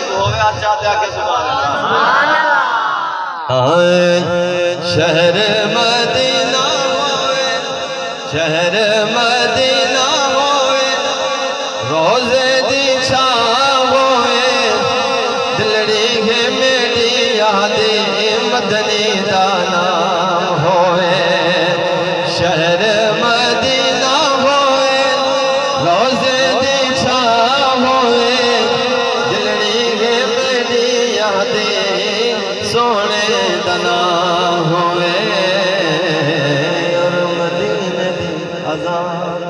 ہوئے اچھا دیا کہ سبحان اللہ شہر مدینہ ہوئے شہر مدینہ ہوئے روزے دی چھاں ہوئے دلڑی ہے میری یادی مدنی دا نام ہوئے شہر مدینہ ہوئے روزے دی چھاں ہوئے دلڑی ہے میری یادی سونے دا نام ہوئے اور مدینہ دی اذان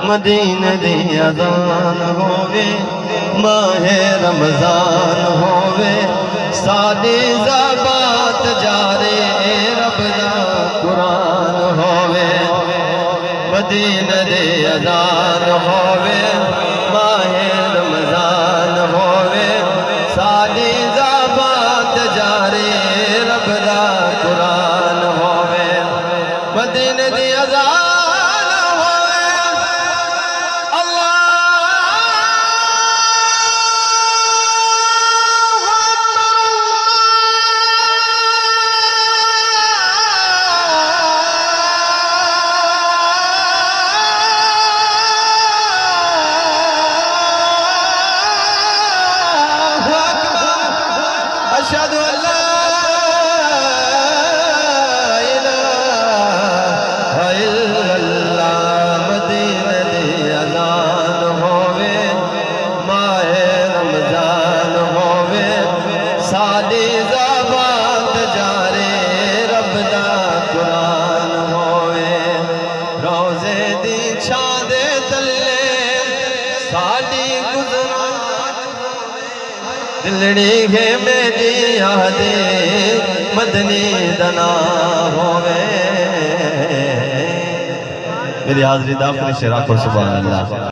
مدینہ دی اذان ہوئے ماہ رمضان ہوئے ساری زبات جارے رب دا قرآن ہوئے مدینہ دی اذان ہوئے ماہ رمضان ہوئے ساری زبات جارے رب دا قرآن ہوئے مدینہ دی اذان أشهد أن لا إله إلا الله مدینہ دی اذان ہوئے ماہ رمضان ہوئے ساری زبات جارے رب دا قرآن ہوئے روزے دی چھاں دے تلے ساری گزران دلڑی ہے میری یادیں مدنی دنا ہوئے میری حاضری داخل شراک و سبحان اللہ